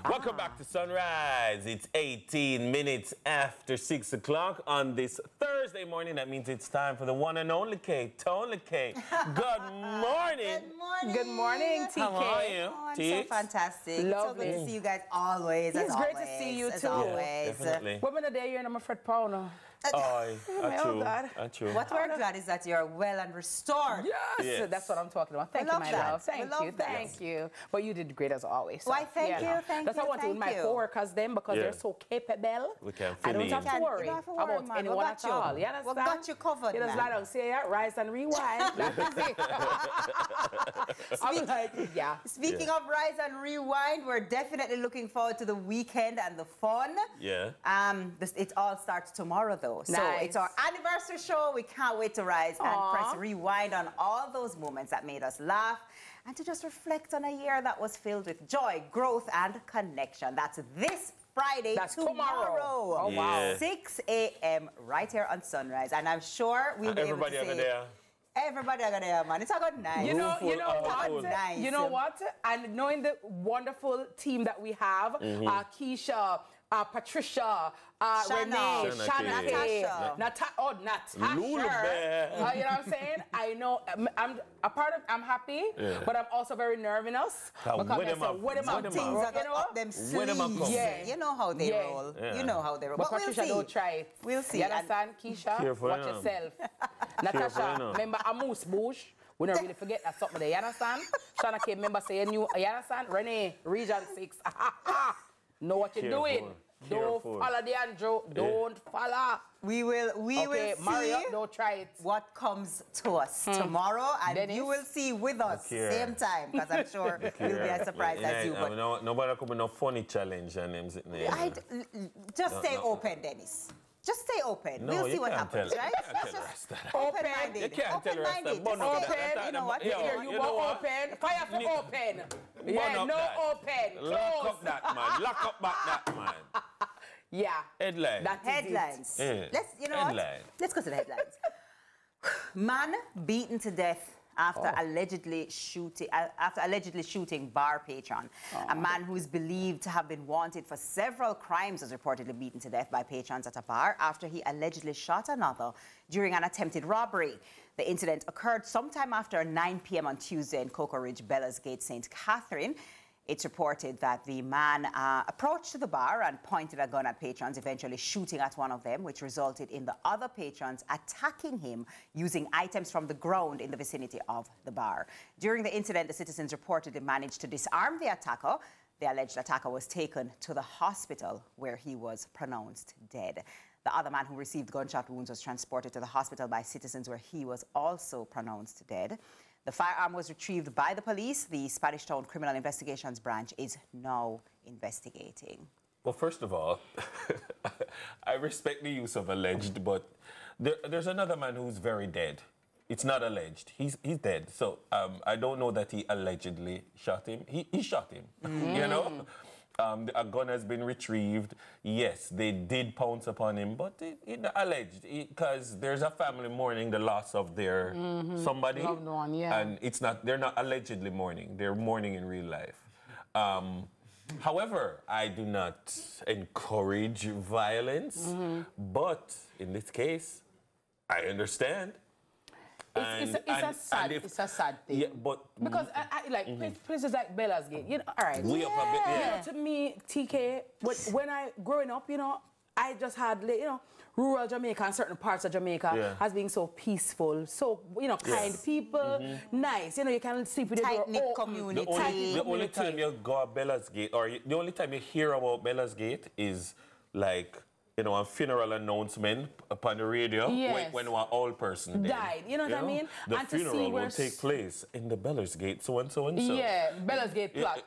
Welcome back to Sunrise. It's 18 minutes after 6 o'clock on this Thursday morning. That means it's time for the one and only Toni-Kay. Good morning. Good morning. Good morning, TK. How are you? Oh, I'm so fantastic. Lovely. It's so good to see you guys always. It's great to see you too. Yeah, definitely. Women a day, you're in my Fred Powner. Oh, God. true. What we're glad is that you're well and restored. Yes, that's what I'm talking about. Thank you, my love. Thank you. But you did great as always. So, Why, thank you. That's what I want to do with my co-workers then because they're so capable. We can I don't have to worry about anyone at all. You understand? We got you covered, you just lie down, say it, rise and rewind. That is it. I'm like, Speaking of rise and rewind, we're definitely looking forward to the weekend and the fun. Yeah. It all starts tomorrow, though. Nice. So it's our anniversary show. We can't wait to rise and press rewind on all those moments that made us laugh and to just reflect on a year that was filled with joy, growth, and connection. That's this Friday, That's tomorrow. Oh, wow. 6 a.m. right here on Sunrise. And I'm sure we'll be able to say... Everybody are gonna man. It's a good night. You know what? Nice. You know what? And knowing the wonderful team that we have, Keisha, Patricia, Renee, Shanna, Natasha. Lula Bear. You know what I'm saying? I know I'm happy, but I'm also very nervous. Things are up them sleeves. Yeah. You know how they roll. You know how they roll. But Patricia, we'll see. don't try it. We'll see. You understand, Keisha? Careful, watch yourself. Natasha, remember a moose bush. We don't really forget that something there. You understand? Shanna came, remember saying you understand? Renee, Region 6. Know what you're doing. Don't follow the Andrew. Don't follow. We will see Mario, don't try it. what comes to us tomorrow, and Dennis? you will see with us same time, because I'm sure we'll be as surprised as you. But nobody come with no funny challenge and him sitting there. Just stay open, Dennis. Just stay open. No, we'll see what happens, right? Just open-minded. You can't tell us that. Open-minded. You know what? Here, you go open. Fire for open. Yeah, no open. Close. Lock up that man. Lock up back that man. Yeah. Headlines. Headlines. Yeah. Let's go to the headlines. Man beaten to death after allegedly shooting bar patron. A man who is believed to have been wanted for several crimes was reportedly beaten to death by patrons at a bar after he allegedly shot another during an attempted robbery. The incident occurred sometime after 9 p.m. on Tuesday in Cocoa Ridge, Bella's Gate, St. Catherine. It's reported that the man approached the bar and pointed a gun at patrons, eventually shooting at one of them, which resulted in the other patrons attacking him using items from the ground in the vicinity of the bar. During the incident, the citizens reportedly managed to disarm the attacker. The alleged attacker was taken to the hospital where he was pronounced dead. The other man who received gunshot wounds was transported to the hospital by citizens where he was also pronounced dead. The firearm was retrieved by the police. The Spanish Town Criminal Investigations Branch is now investigating. Well, first of all, I respect the use of alleged, but there's another man who's very dead. It's not alleged. He's dead. So I don't know that he allegedly shot him. He shot him, you know? A gun has been retrieved. Yes, they did pounce upon him, but it alleged because there's a family mourning the loss of their somebody, loved one, and they're not allegedly mourning. They're mourning in real life. However, I do not encourage violence, but in this case, I understand. It's a sad thing. Yeah, but because places like Bella's Gate, you know, all right. Way up a bit, You know, to me, TK, when I growing up, you know, I just had, you know, rural Jamaica and certain parts of Jamaica as being so peaceful, so, you know, kind people, nice. You know, you can sleep with your tight-knit community. The only time you go to Bella's Gate, or the only time you hear about Bella's Gate is like, you know, a funeral announcement upon the radio when one old person died. You know what I mean? The funeral will take place in the Bella's Gate, so and so and so. Yeah, Bella's Gate plot.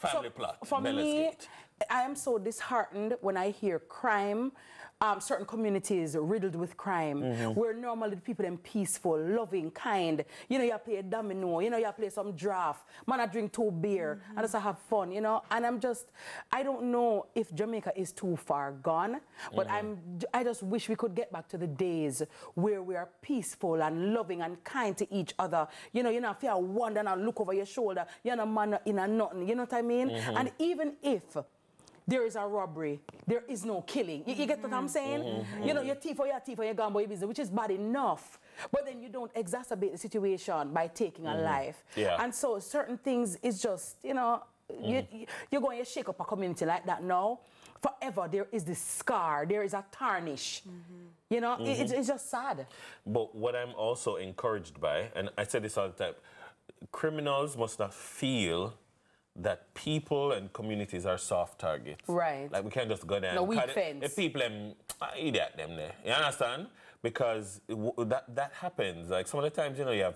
Family plot. For Bella's me, Gate. I am so disheartened when I hear crime certain communities riddled with crime, where normally the people them peaceful, loving, kind. You know, you play a domino, you know, you play some draft. Man, I drink 2 beer and just have fun, you know. And I don't know if Jamaica is too far gone, but I just wish we could get back to the days where we are peaceful and loving and kind to each other. You know, if you wonder and look over your shoulder, you're not man in a nothing, you know what I mean? And even if there is a robbery, there is no killing. You get what I'm saying? You know, you're thief or you're gone by your business, which is bad enough. But then you don't exacerbate the situation by taking a life. Yeah. And so certain things is just, you know, you're going to shake up a community like that now. Forever, there is this scar, there is a tarnish. You know, it's just sad. But what I'm also encouraged by, and I say this all the time, criminals must not feel that people and communities are soft targets. Right. Like we can't just go there. No weak fence. The people, idiot them there. You understand? Because that happens. Like some of the times, you know,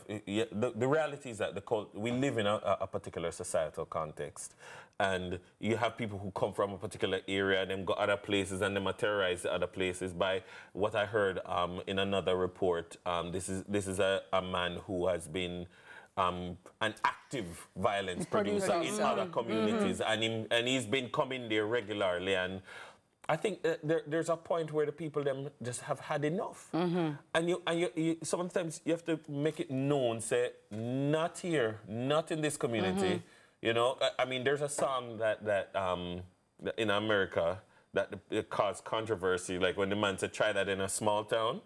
the reality is that we live in a particular societal context, and you have people who come from a particular area and then go other places and then terrorize the other places. By what I heard in another report, this is a man who has been an active violence producer in other communities, and he's been coming there regularly. And I think there's a point where the people them just have had enough, and you sometimes you have to make it known. Say, not here, not in this community. You know, I mean, there's a song that in America that caused controversy, like when the man said, "Try that in a small town,"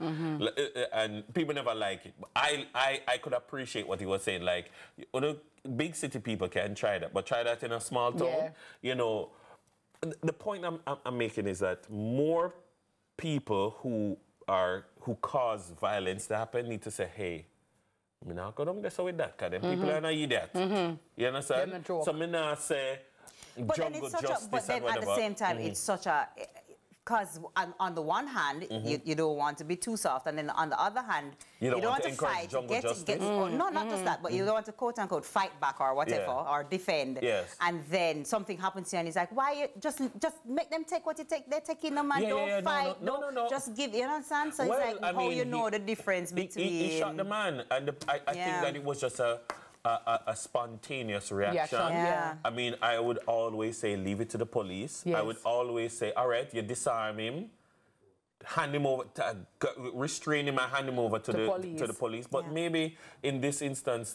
and people never like it. But I could appreciate what he was saying. Like, the big city people can try that, but try that in a small town. You know. The point I'm making is that more people who cause violence to happen need to say, hey, I'm not going to go with that, because them people are not idiot. You understand? So I'm not say jungle justice but then at the same time, it's such a... Because on the one hand, you don't want to be too soft, and then on the other hand, you don't want to fight. No, not just that, but you don't want to quote unquote fight back or whatever, or defend. Yes. And then something happens to you, and it's like, why you just make them take what you take? They're taking them, and don't fight. No. Just give. You understand? So it's like how you know the difference between. He shot the man, and I think that it was just a spontaneous reaction. I mean, I would always say, leave it to the police. Yes. I would always say, all right, you disarm him, hand him over, restrain him and hand him over to the police. But maybe in this instance,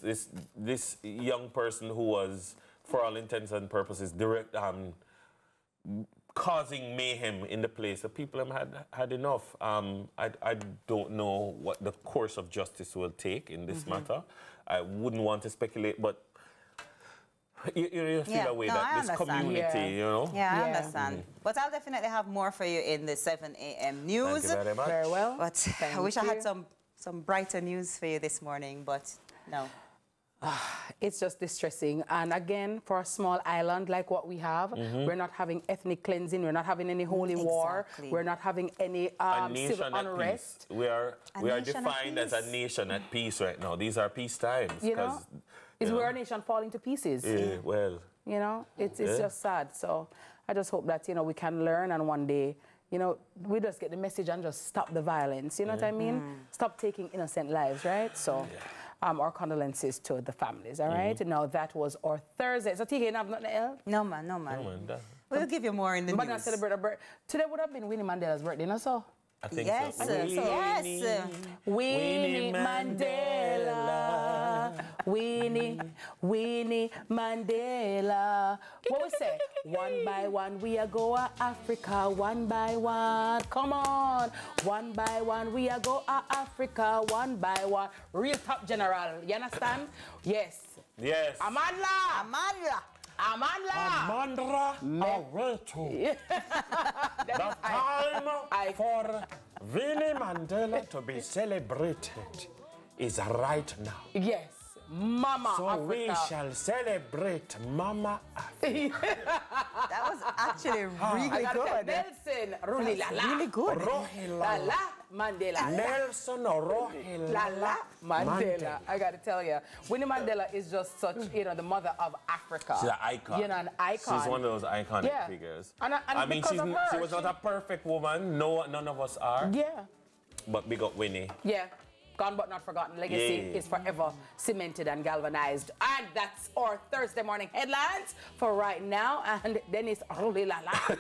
this young person who was, for all intents and purposes, causing mayhem in the place, the people had enough. I don't know what the course of justice will take in this matter. I wouldn't want to speculate, but you feel a way that this community, you know? Yeah, I understand. But I'll definitely have more for you in the 7 a.m. news. Thank you very much. Very well. But I wish I had some brighter news for you this morning, but no. It's just distressing. And again, for a small island like what we have, we're not having ethnic cleansing, we're not having any holy war, we're not having any civil unrest. We are defined as a nation at peace right now. These are peace times. You know, we're a nation falling to pieces. Yeah, well. You know, it's just sad. So I just hope that, you know, we can learn, and one day, you know, we just get the message and just stop the violence. You know what I mean? Stop taking innocent lives, right? So our condolences to the families, all right? Now, that was our Thursday. So, T.K., you have nothing else? No, man. We'll give you more in the news. But celebrate a birthday. Today would have been Winnie Mandela's birthday, no, so? I think so. Yes. Winnie Mandela. Winnie Mandela. What we say? One by one we are go Africa. One by one. Come on. One by one we are go Africa. One by one. Real top general. You understand? Yes. Yes. Amandla Areto. The time for Winnie Mandela to be celebrated is right now. Yes, Mama so Africa. We shall celebrate Mama Africa. That was actually really good. Nelson, really good. Really good. Mandela. Nelson Oroje Lala Mandela. I got to tell you, Winnie Mandela is just such, you know, the mother of Africa. She's an icon. You know, an icon. She's one of those iconic figures. And I mean, because of her, she was not a perfect woman. No, none of us are. Yeah. But big up Winnie. Yeah. Gone but not forgotten. Legacy is forever cemented and galvanized. And that's our Thursday morning headlines for right now. And Dennis Lala.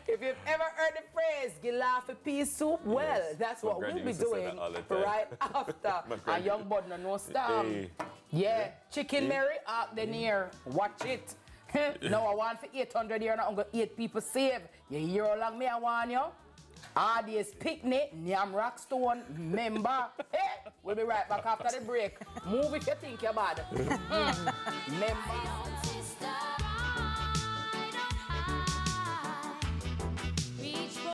If you've ever heard the phrase, Gilafi pea soup, well, that's what we'll be doing right after a young bud no storm. Hey. Yeah, Chicken Mary out the near. Watch it. Now I want for 800 here, now I'm going to 8 people save. You hear how long me I want you? This picnic, Nyam Rockstone, member. Hey, we'll be right back after the break. Move if you think you're bad. Member.